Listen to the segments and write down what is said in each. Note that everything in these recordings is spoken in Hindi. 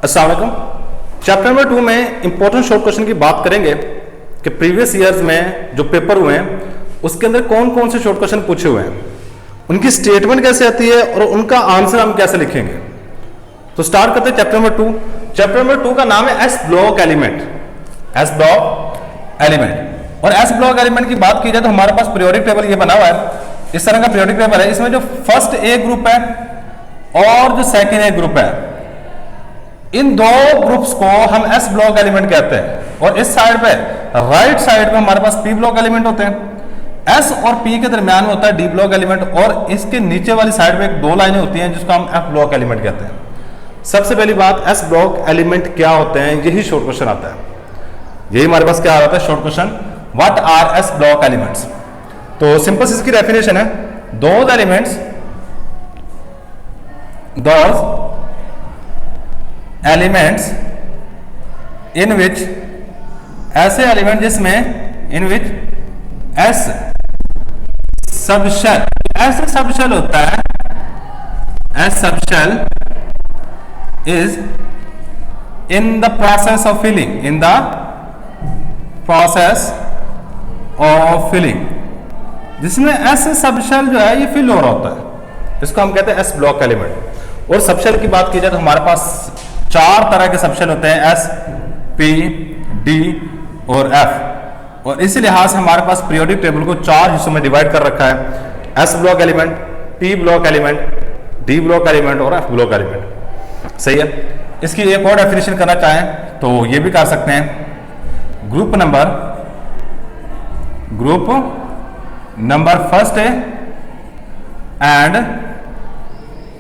अस्सलाम वालेकुम। चैप्टर नंबर 2 में इंपॉर्टेंट शॉर्ट क्वेश्चन की बात करेंगे कि प्रीवियस ईयर्स में जो पेपर हुए हैं उसके अंदर कौन कौन से शॉर्ट क्वेश्चन पूछे हुए हैं, उनकी स्टेटमेंट कैसे आती है और उनका आंसर हम कैसे लिखेंगे। तो स्टार्ट करते हैं चैप्टर नंबर 2। चैप्टर नंबर 2 का नाम है S block element. S block element. और एस ब्लॉक एलिमेंट की बात की जाए तो हमारे पास पीरियोडिक टेबल ये बना हुआ है, इस तरह का पीरियोडिक टेबल है। इसमें जो फर्स्ट ए ग्रुप है और जो सेकेंड ए ग्रुप है, इन दो ग्रुप्स को हम एस ब्लॉक एलिमेंट कहते हैं। और इस साइड पे राइट साइड पे हमारे पास पी ब्लॉक एलिमेंट होते हैं। एस और पी के दरमियान में होता है डी ब्लॉक एलिमेंट, और इसके नीचे वाली साइड पे एक दो लाइनें होती हैं जिसको हम एफ ब्लॉक एलिमेंट कहते हैं। सबसे पहली बात, एस ब्लॉक एलिमेंट क्या होते हैं, यही शॉर्ट क्वेश्चन आता है। यही हमारे पास क्या आता है short question, what are S block elements. तो सिंपल इसकी डेफिनेशन है, दोज एलिमेंट्स इन विच, ऐसे एलिमेंट जिसमें इन विच एस सबशेल, ऐसे सबशेल होता है, S subshell is in the process of filling, in the process of filling, जिसमें एस सबशेल जो है ये फिल हो रहा होता है, इसको हम कहते हैं एस ब्लॉक एलिमेंट। और सबशेल की बात की जाए तो हमारे पास चार तरह के सबशेल होते हैं, एस, पी, डी और एफ। और इसी लिहाज से हमारे पास पीरियोडिक टेबल को चार हिस्सों में डिवाइड कर रखा है, S block element, P block element, D block element और एफ ब्लॉक एलिमेंट। सही है। इसकी एक और डेफिनेशन करना चाहें तो ये भी कर सकते हैं, group number first A and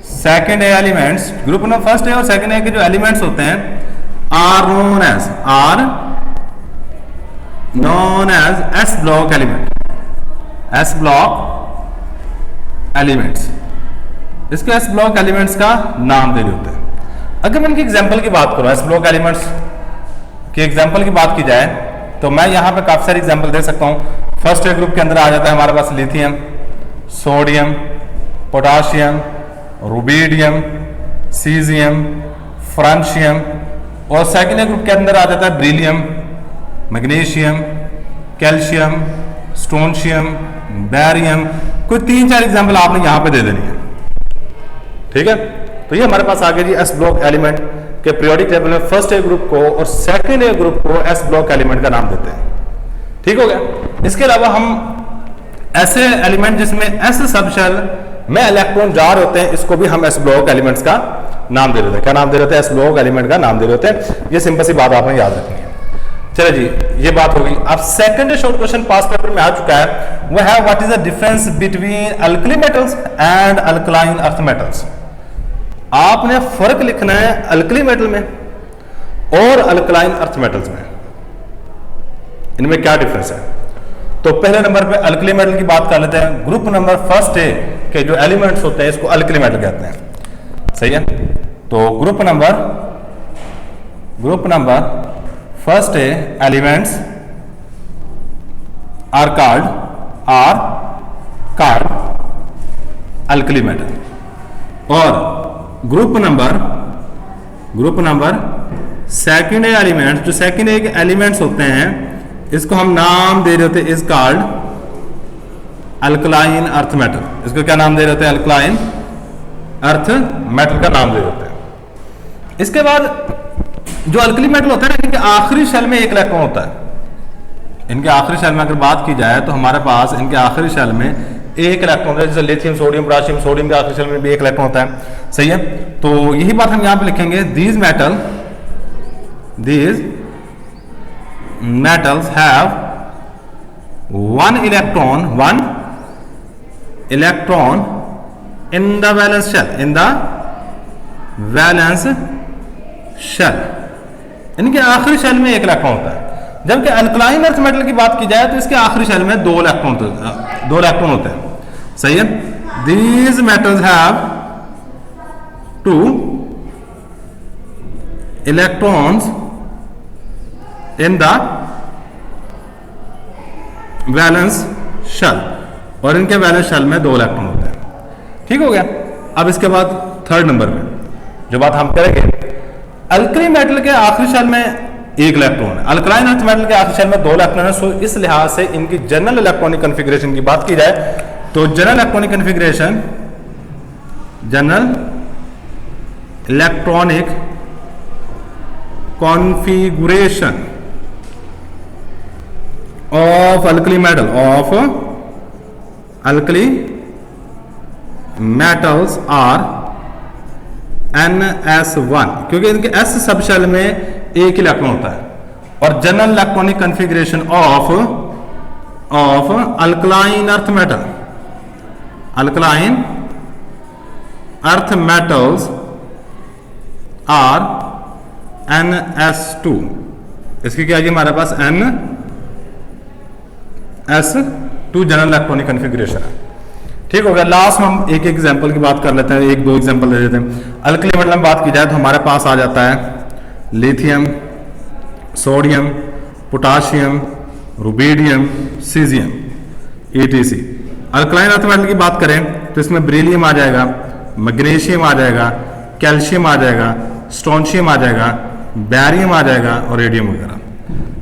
second A elements, group number first A और सेकेंड ए के जो एलिमेंट्स होते हैं are known as S block element, S block elements. इसके एस ब्लॉक एलिमेंट्स का नाम दे रहे होते हैं। अगर मैं इनकी एग्जांपल की बात करूं, एस ब्लॉक एलिमेंट्स की एग्जांपल की बात की जाए तो मैं यहां पे काफी सारी एग्जांपल दे सकता हूं। फर्स्ट ए ग्रुप के अंदर आ जाता है हमारे पास lithium, sodium, potassium, rubidium, cesium, francium. और सेकेंड ए ग्रुप के अंदर आ जाता है beryllium, magnesium, calcium, strontium, barium. कोई तीन चार एग्जांपल आपने यहां पे दे देनी है, ठीक है। तो ये हमारे पास आ गया जी एस ब्लॉक एलिमेंट के पीरियोडिक टेबल में फर्स्ट ए ग्रुप को और सेकेंड ए ग्रुप को एस ब्लॉक एलिमेंट का नाम देते हैं, ठीक हो गया। इसके अलावा हम ऐसे एलिमेंट जिसमें एस सबशेल में इलेक्ट्रॉन जा रहे होते हैं, इसको भी हम एस ब्लॉक एलिमेंट्स का नाम दे रहे थे। क्या नाम दे रहे थे? एस ब्लॉक एलिमेंट का नाम दे रहे थे। ये सिंपल सी बात आपने याद रखनी है। चलो जी, ये बात होगी। अब सेकंड शॉर्ट क्वेश्चन पास पेपर में आ चुका है, वो है what is the difference between alkali metals and alkaline earth metals. आपने फर्क लिखना है अल्कली मेटल में और अल्कलाइन अर्थ मेटल्स में, इनमें क्या डिफरेंस है। तो पहले नंबर पे अल्कली मेटल की बात कर लेते हैं। ग्रुप नंबर फर्स्ट ए के जो एलिमेंट्स होते हैं इसको अल्कली मेटल कहते हैं, सही है। तो group number first A elements are called alkali metal. और group number second A elements, जो सेकेंड ए के एलिमेंट्स होते हैं इसको हम नाम दे रहे होते हैं, is called alkaline earth metal. इसको क्या नाम दे रहे होते हैं? अल्कलाइन अर्थ मेटल का नाम दे रहे होते हैं। इसके बाद जो अल्कली मेटल होता है ना, इनके आखिरी शेल में एक इलेक्ट्रॉन होता है। इनके आखिरी शेल में अगर बात की जाए तो हमारे पास इनके आखिरी शेल में एक इलेक्ट्रॉन होता है, जैसे लिथियम, सोडियम, पोटाशियम। सोडियम के आखिरी शेल में भी एक इलेक्ट्रॉन होता है, सही है। तो यही बात हम यहां पे लिखेंगे, these metals have one electron in the valence shell, इनके आखिरी शेल में एक इलेक्ट्रॉन होता है। जबकि अल्कलाइन अर्थ मेटल की बात की जाए तो इसके आखिरी शेल में दो इलेक्ट्रॉन होते हैं, सही है। these metals have two electrons in the valence shell, और इनके वैलेंस शेल में दो इलेक्ट्रॉन होते हैं, ठीक हो गया। अब इसके बाद थर्ड नंबर में जो बात हम करेंगे अल्कली मेटल के आखिरी शेल में एक इलेक्ट्रॉन है, अल्कलाइन अर्थ मेटल के आखिरी शेल में 2 इलेक्ट्रॉन है। सो इस लिहाज से इनकी जनरल इलेक्ट्रॉनिक कॉन्फ़िगरेशन की बात की जाए तो general electronic configuration, general electronic configuration of alkali metal, of alkali metals are NS1, क्योंकि इनके S सब शेल में एक इलेक्ट्रॉन होता है। और general electronic configuration of alkaline earth metal, alkaline earth metals are NS2, इसकी क्या है हमारे पास NS2 जनरल इलेक्ट्रॉनिक कॉन्फ़िगरेशन है। ठीक हो गया। लास्ट में हम एक एग्जांपल की बात कर लेते हैं, 1-2 एग्जांपल दे देते हैं। अल्कली मेटल में बात की जाए तो हमारे पास आ जाता है lithium, sodium, potassium, rubidium, caesium, ETC। Alkaline earth metal की बात करें तो इसमें बेरिलियम आ जाएगा, मैग्नीशियम आ जाएगा, कैल्शियम आ जाएगा, स्ट्रोंशियम आ जाएगा, बैरियम आ जाएगा और रेडियम वगैरह।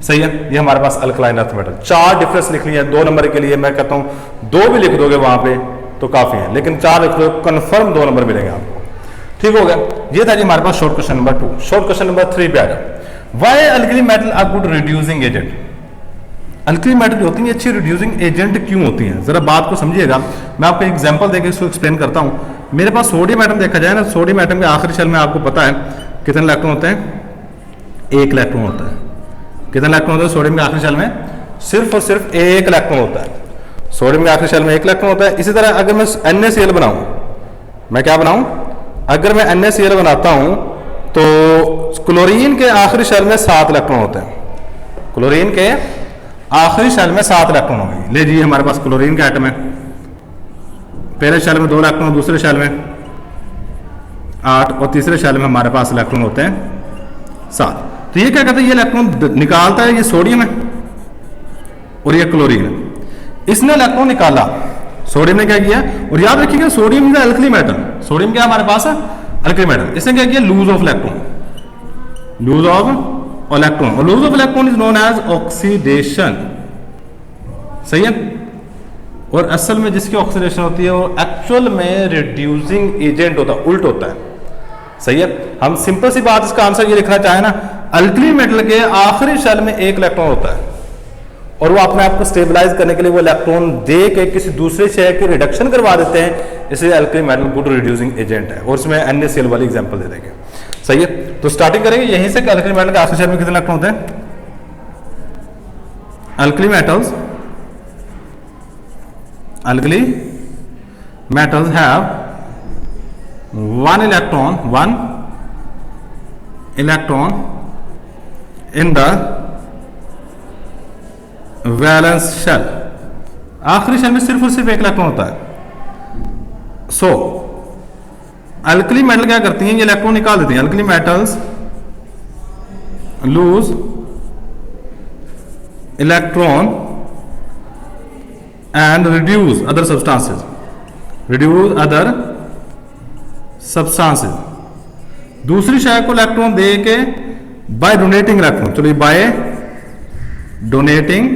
सही है, ये हमारे पास अल्कलाइन अर्थ मेटल। 4 डिफरेंस लिख लिया है 2 नंबर के लिए। मैं कहता हूं 2 भी लिख दोगे वहां पे तो काफी है, लेकिन 4 लिख दो कंफर्म 2 नंबर मिलेंगे आपको। ठीक हो गया। ये था जी हमारे पास short question number 2। Short question number 3 पे आ जाओ। Why alkali metal are good reducing agent? Alkali metal जो होती है अच्छी रिड्यूसिंग एजेंट क्यों होती हैं? जरा बात को समझिएगा। मैं आपको एग्जांपल देकर इसको एक्सप्लेन करता हूं। मेरे पास सोडियम एटम देखा जाए ना, सोडियम एटम के आखिरी शेल में आपको पता है कितने इलेक्ट्रॉन होते हैं? 1 इलेक्ट्रॉन होता है। कितने इलेक्ट्रॉन होता है सोडियम के आखिरी शेल में? सिर्फ और सिर्फ 1 इलेक्ट्रॉन होता है। सोडियम के आखिरी शेल में 1 इलेक्ट्रॉन होता है। इसी तरह अगर मैं NaCl बनाऊं, मैं क्या बनाऊं? अगर मैं NaCl बनाता हूं तो क्लोरीन के आखिरी शेल में 7 इलेक्ट्रॉन होते हैं। क्लोरीन के आखिरी शेल में 7 इलेक्ट्रॉन हो गए। ले जी हमारे पास क्लोरीन का एटम है, पहले शेल में 2 इलेक्ट्रॉन, दूसरे शेल में 8 और तीसरे शेल में हमारे पास इलेक्ट्रॉन होते हैं 7। तो ये क्या कहते हैं? ये इलेक्ट्रॉन निकालता है, ये सोडियम है और ये क्लोरीन है। इसने इलेक्ट्रॉन निकाला, सोडियम ने क्या किया? और याद रखिएगा sodium is alkali metal. Sodium क्या हमारे पास है? Alkali metal. इसने क्या किया? Lose of electron, lose of electron. और lose of electron is known as oxidation. सही है। और असल में जिसकी ऑक्सीडेशन होती है वो एक्चुअल में रिड्यूसिंग एजेंट होता है, उल्ट होता है। सही है। हम सिंपल सी बात इसका आंसर ये लिखना चाहे ना, अल्कली मेटल के आखिरी शेल में 1 इलेक्ट्रॉन होता है और वो अपने आप को स्टेबलाइज करने के लिए वो इलेक्ट्रॉन दे के किसी दूसरे शेल की रिडक्शन करवा देते हैं। इसलिए alkali metal good reducing agent है। और इसमें NaCl वाली एग्जांपल दे देंगे। सही है। तो स्टार्टिंग करेंगे यहीं से कि अल्कली मेटल के आखिरी शेल में कितने इलेक्ट्रॉन होते हैं? Alkali metals have 1 electron in the valence shell. आखिरी शेल में सिर्फ और सिर्फ 1 इलेक्ट्रॉन होता है। सो अल्कली मेटल क्या करती हैं? ये इलेक्ट्रॉन निकाल देती हैं। Alkali metals lose electron and reduce other substances. दूसरी शेल को इलेक्ट्रॉन दे के बाय डोनेटिंग इलेक्ट्रॉन, चलिए by donating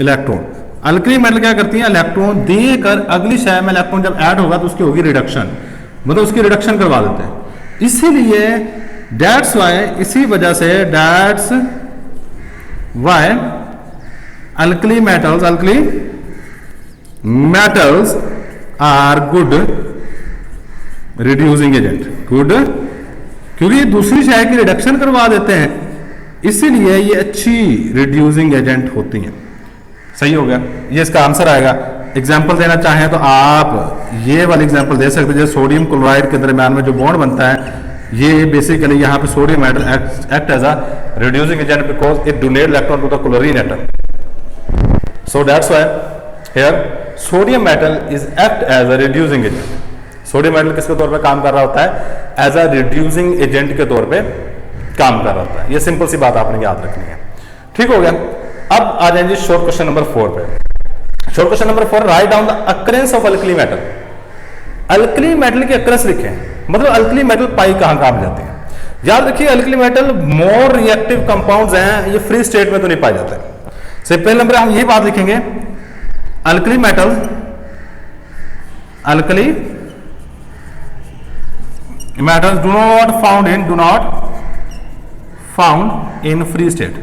electron. Alkali metal क्या करती है? इलेक्ट्रॉन देकर अगली शेल में इलेक्ट्रॉन जब ऐड होगा तो उसकी होगी रिडक्शन, मतलब उसकी रिडक्शन करवा देते हैं। इसीलिए दैट्स वाई, इसी वजह से that's why alkali metals are good reducing agent. Good क्योंकि ये दूसरी शेल की रिडक्शन करवा देते हैं, इसीलिए ये अच्छी रिड्यूसिंग एजेंट होती हैं। सही हो गया। ये इसका आंसर आएगा। एग्जाम्पल देना चाहें तो आप ये वाली एग्जाम्पल दे सकते हैं। जैसे सोडियम क्लोराइड के दरमियान में जो बॉन्ड बनता है, ये बेसिकली यहाँ पे sodium metal act as a reducing agent because it donate electron to the chlorine atom. So that's why here sodium metal is act as a reducing agent. Sodium metal किसके तौर पे काम कर रहा होता है? एज अ रिड्यूसिंग एजेंट के तौर पे काम कर रहा होता है। ये सिंपल सी बात आपने याद रखनी है। ठीक हो गया। अब आ जाएंगे शॉर्ट क्वेश्चन नंबर 4 पे। Short question number 4, right down the occurrence of alkali metal. Alkali metal की अकरेंस लिखें, मतलब अल्कली मेटल पाई कहां काम जाती है। याद रखिए alkali metal more reactive compounds हैं, ये फ्री स्टेट में तो नहीं पाए जाते। से पहले नंबर हम ये बात लिखेंगे, alkali metal, alkali metals do not found in free state.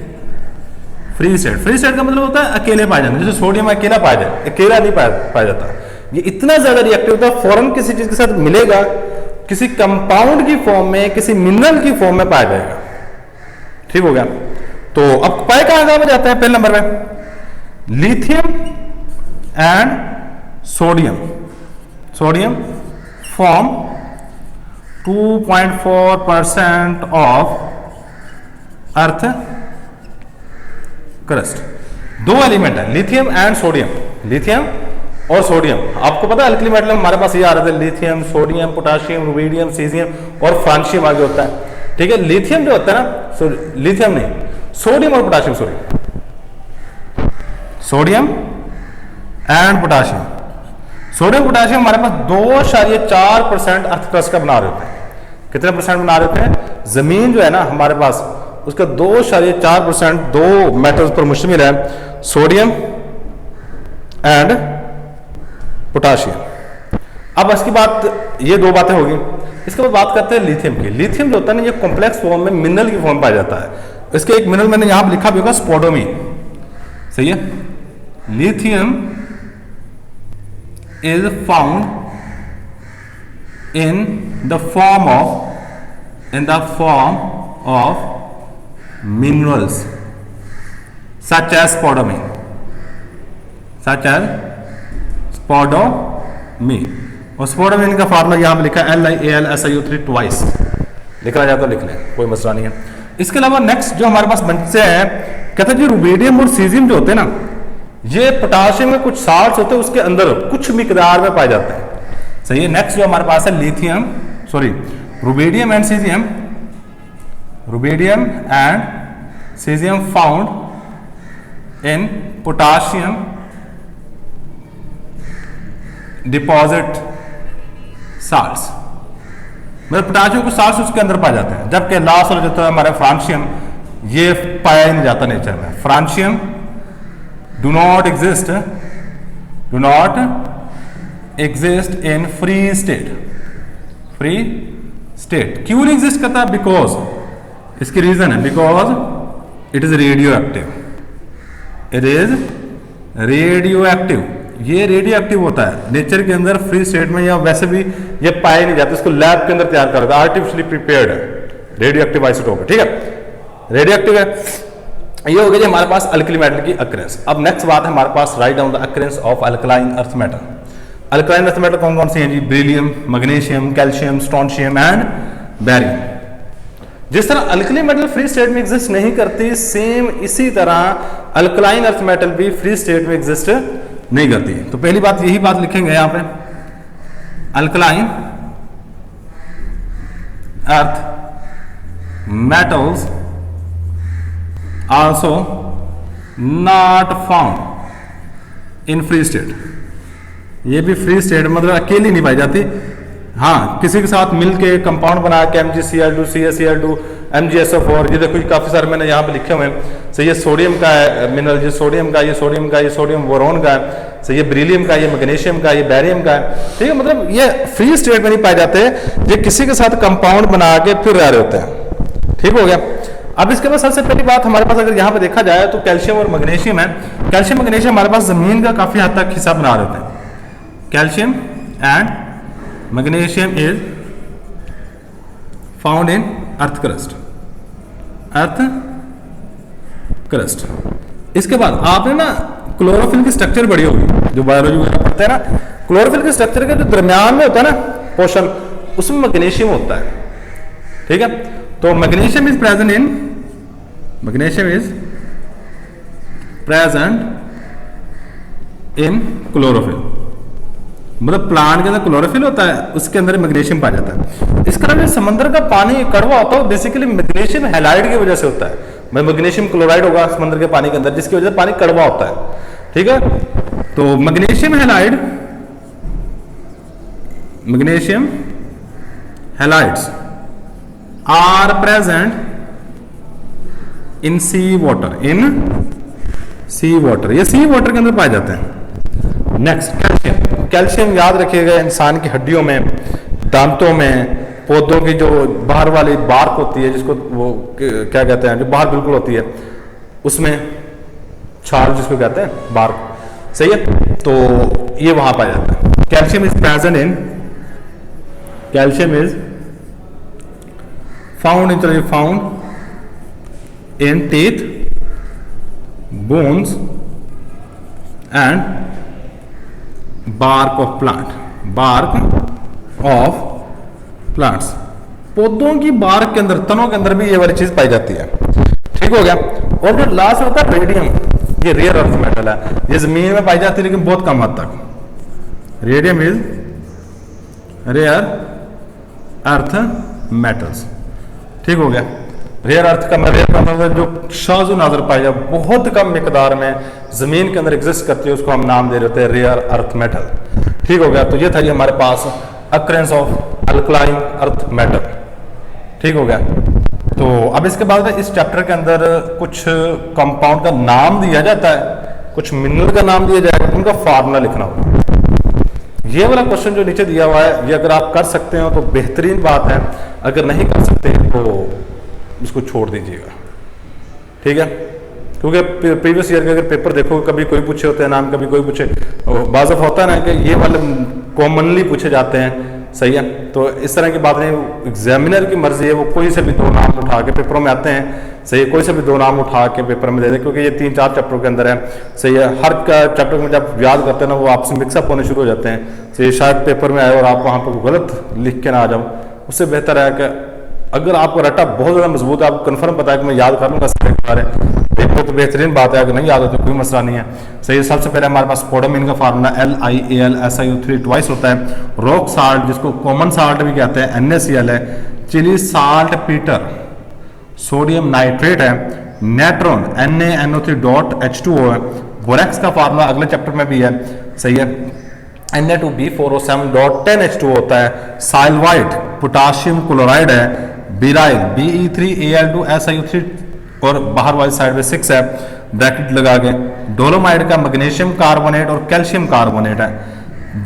Free state का मतलब होता है अकेले पाया जाना, जैसे सोडियम अकेला पाया जाए, अकेला नहीं पाया जाता। ये इतना ज्यादा रिएक्टिव होता है, फौरन किसी चीज के साथ मिलेगा, किसी कंपाउंड की फॉर्म में, किसी मिनरल की फॉर्म में पाया जाएगा। ठीक हो गया। तो अब पाए कहां में जाते हैं, पहले नंबर में lithium and sodium form 2.4% of earth crust. दो एलिमेंट है लिथियम एंड सोडियम, लिथियम और सोडियम। आपको पता है अल्कली मेटल हमारे पास ये आ रहा था, lithium, sodium, potassium, rubidium, caesium और फ्रांशियम आगे होता है। ठीक है, लिथियम जो होता है ना, लिथियम नहीं, सोडियम और potassium, sodium and potassium. Sodium potassium हमारे पास 2.4% अर्थ क्रस्ट का बना रहे होते हैं। कितने परसेंट बना रहे होते हैं? जमीन जो है ना हमारे पास, उसका 2.4% दो मेटल्स पर मुश्तमिल है, सोडियम एंड पोटाशियम। अब इसकी बात, ये दो बातें होगी। इसके बाद बात करते हैं लिथियम की। लिथियम जो होता है ना, ये कॉम्प्लेक्स फॉर्म में मिनरल की फॉर्म पाया जाता है। इसके एक मिनरल मैंने यहां पर लिखा भी होगा, स्पोडोमी। सही है, lithium is found in the form of minerals such as spodumene, और स्पोडोमीन का फार्मूला यहां पे लिखा है LiAlSiO3 ट्वाइस। लिखना जाए तो लिख लें, कोई मसला नहीं है। इसके अलावा नेक्स्ट जो हमारे पास बच्चे हैं, कहते हैं जी रुबीडियम और सीजियम जो होते हैं ना, ये पोटाशियम में कुछ साल्ट्स होते हैं, उसके अंदर कुछ मिकदार में पाए जाते हैं। सही है। नेक्स्ट जो हमारे पास है rubidium and caesium found in potassium deposit salts, मतलब पोटाशियम को साल्ट्स उसके अंदर पाए जाते हैं। जबकि लास्ट वाला जो है हमारा फ्रांशियम, ये पाया ही नहीं जाता नेचर में। Francium do not exist in free state। क्यों नहीं एग्जिस्ट करता? बिकॉज इसकी रीजन है, because it is radio active. ये रेडियो एक्टिव होता है नेचर के अंदर, फ्री स्टेट में या वैसे भी ये पाए नहीं जाते। इसको लैब के अंदर तैयार कर, आर्टिफिशियली प्रिपेयर्ड है, रेडियो एक्टिव आइसोटोप। ठीक है, रेडियो एक्टिव है। ये हो गया हमारे पास अल्कली मेटल की अक्रेंस। अब नेक्स्ट बात है हमारे पास, right down the occurrence of alkaline earth metal. Alkaline earth मेटल कौन कौन से हैं जी? Beryllium, magnesium, calcium, strontium and barium. जिस तरह अल्कली मेटल फ्री स्टेट में एग्जिस्ट नहीं करती, सेम इसी तरह अल्कलाइन अर्थ मेटल भी फ्री स्टेट में एग्जिस्ट नहीं करती। तो पहली बात यही बात लिखेंगे यहां पे, alkaline earth metals also not found in free state। ये भी फ्री स्टेट मतलब अकेली नहीं पाई जाती। हाँ, किसी के साथ मिलके कंपाउंड बना के MgCl2, CaCl2, MgSO4, ये देखो काफी सारे मैंने यहाँ पे लिखे हुए हैं। सही, ये सोडियम का है मिनरल, ये सोडियम का, ये सोडियम बोरोन का है। सही, ये बेरिलियम का, ये मैग्नीशियम का, ये बेरियम का है। ठीक है, मतलब ये फ्री स्टेट में नहीं पाए जाते, ये किसी के साथ कंपाउंड बना के फिर रह रहे होते हैं। ठीक हो गया। अब इसके बाद सबसे पहली बात हमारे पास अगर यहाँ पे देखा जाए तो कैल्शियम और मैग्नीशियम है। कैल्शियम मैग्नीशियम हमारे पास जमीन का काफी हद तक हिस्सा बना रहे हैं। Calcium and magnesium is found in earth crust. इसके बाद आपने ना क्लोरोफिल की स्ट्रक्चर बड़ी होगी, जो बायोलॉजी वगैरह पढ़ते हैं ना, क्लोरोफिल के स्ट्रक्चर के जो दरमियान में होता है ना पोर्शन, उसमें मैग्नीशियम होता है। ठीक है, तो magnesium is present in chlorophyll, मतलब प्लांट के अंदर क्लोरोफिल होता है, उसके अंदर मैग्नीशियम पाया जाता है। इसका जो समंदर का पानी कड़वा होता है बेसिकली मैग्नीशियम हैलाइड की वजह से होता है। मैग्नीशियम क्लोराइड होगा समंदर के पानी के अंदर, जिसकी वजह से पानी कड़वा होता है। ठीक है, तो magnesium halides are present in sea water, in sea water, ये सी वाटर के अंदर पाए जाते हैं। Next calcium. कैल्शियम याद रखिएगा इंसान की हड्डियों में, दांतों में, पौधों की जो बाहर वाली बार्क होती है, जिसको वो क्या कहते हैं, जो बाहर बिल्कुल होती है, उसमें छाल जिसको कहते हैं, बार्क, सही है, तो ये वहां पाया जाता है। Calcium is present in, calcium is found in teeth, bones and bark of plant, bark of plants, पौधों की बार्क के अंदर, तनों के अंदर भी ये वाली चीज पाई जाती है। ठीक हो गया। और जो लास्ट होता है रेडियम, ये रेयर अर्थ मेटल है, ये जमीन में पाई जाती है लेकिन बहुत कम हद तक। Radium is rare earth metals. ठीक हो गया। रेयर अर्थ का मतलब जो शाज़ो नाज़र पाई जाए, बहुत कम मिकदार में जमीन के अंदर एग्जिस्ट करती है, उसको हम नाम दे रहे होते हैं रेयर अर्थ मेटल। ठीक हो गया। तो ये था जी हमारे पास occurrence of alkaline earth metal. ठीक हो गया। तो अब इसके बाद इस चैप्टर के अंदर कुछ कंपाउंड का नाम दिया जाता है, कुछ मिनरल का नाम दिया जाएगा, उनका फार्मूला लिखना होगा। ये वाला क्वेश्चन जो नीचे दिया हुआ है, ये अगर आप कर सकते हो तो बेहतरीन बात है, अगर नहीं कर सकते तो इसको छोड़ दीजिएगा। ठीक है। क्योंकि प्रीवियस ईयर के अगर पेपर देखो, कभी कोई पूछे होते हैं नाम, कभी कोई पूछे, बाज़ होता है ना कि ये वाले कॉमनली पूछे जाते हैं, सही है। तो इस तरह की बात नहीं, एग्जामिनर की मर्जी है, वो कोई से भी दो नाम उठा के पेपरों में आते हैं, सही है, कोई से भी दो नाम उठा के पेपर में दे दे, क्योंकि ये 3-4 चैप्टरों के अंदर है, सही है। हर चैप्टर में जब याद करते हैं ना, वो आपसे मिक्सअप होने शुरू हो जाते हैं, सही, शायद पेपर में आए और आप वहाँ पर गलत लिख के ना आ जाओ। उससे बेहतर है कि अगर आपको रट्टा बहुत ज़्यादा मजबूत है, आपको कन्फर्म पता है कि मैं याद कर लूँगा सारे पेपर, तो बेहतरीन बात है। अगर नहीं याद हो तो कोई मसला नहीं है, सही है। सबसे पहले हमारे पास स्पोडामीन का फार्मूला LiAlSiO3 ट्वाइस होता है। रॉक साल्ट, जिसको कॉमन साल्ट भी कहते हैं, NaCl है। Chile saltpetre, sodium nitrate है। नेट्रॉन NaNO3.H2O है। बोरेक्स का फार्मूला अगले चैप्टर में भी है, सही है, Na2B4O7.10H2O होता है। साइलवाइट पोटाशियम क्लोराइड है। बिराइल Be3Al2SiO3 और बाहर वाली साइड में 6 है, ब्रैकेट लगा के। डोलोमाइट का मैग्नीशियम कार्बोनेट और कैल्शियम कार्बोनेट है।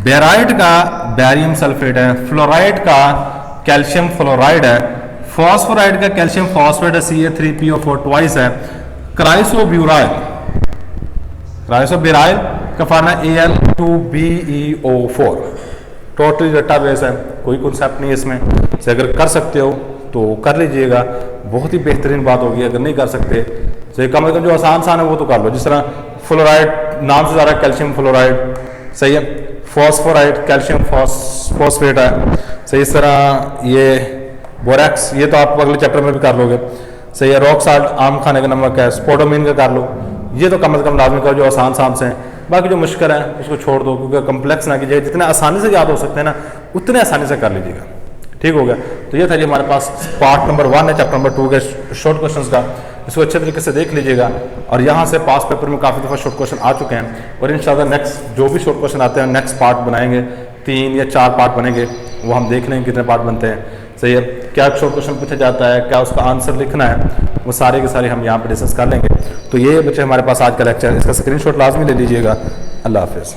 बेराइट का बैरियम सल्फेट है। फ्लोराइड का कैल्शियम फ्लोराइड है। फॉस्फोराइड का कैल्शियम फॉस्फेट है, Ca3PO4 ट्वाइस है। क्राइसोब्यूराइल का फार्मूला Al2BeO4। टोटली डेटाबेस है, कोई कॉन्सेप्ट नहीं है इसमें, से अगर कर सकते हो तो कर लीजिएगा, बहुत ही बेहतरीन बात होगी। अगर नहीं कर सकते तो कम से कम जो आसान है वो तो कर लो। जिस तरह फ्लोराइड नाम से ज़्यादा कैल्शियम फ्लोराइड, सही है। फॉस्फोराइड कैल्शियम फॉस्फेट है, सही। इस तरह ये बोरेक्स, ये तो आप अगले चैप्टर में भी कर लोगे, सही है। रॉक साल्ट आम खाने का नमक है। स्पोडामीन का कर लो, ये तो कम से कम लाजमी करो जो आसान से हैं। बाकी जो मुश्किल है उसको छोड़ दो, क्योंकि कम्प्लेक्स ना कीजिए, जितने आसानी से याद हो सकते हैं ना उतने आसानी से कर लीजिएगा। ठीक हो गया। तो ये था जी हमारे पास पार्ट नंबर 1 है चैप्टर नंबर 2 के शॉर्ट क्वेश्चंस का। इसको अच्छे तरीके से देख लीजिएगा। और यहाँ से पास पेपर में काफ़ी दफ़ा शॉर्ट क्वेश्चन आ चुके हैं, और इंशाल्लाह नेक्स्ट जो भी शॉर्ट क्वेश्चन आते हैं नेक्स्ट पार्ट बनाएंगे, 3 या 4 पार्ट बनेंगे, वो हम देख लेंगे कितने पार्ट बनते हैं, सही है। क्या शॉर्ट क्वेश्चन पूछा जाता है, क्या उसका आंसर लिखना है, वो सारे के सारे हम यहाँ पर डिस्कस कर लेंगे। तो ये बच्चे हमारे पास आज का लेक्चर, इसका स्क्रीनशॉट लाजमी ले लीजिएगा। अल्लाह हाफिज़।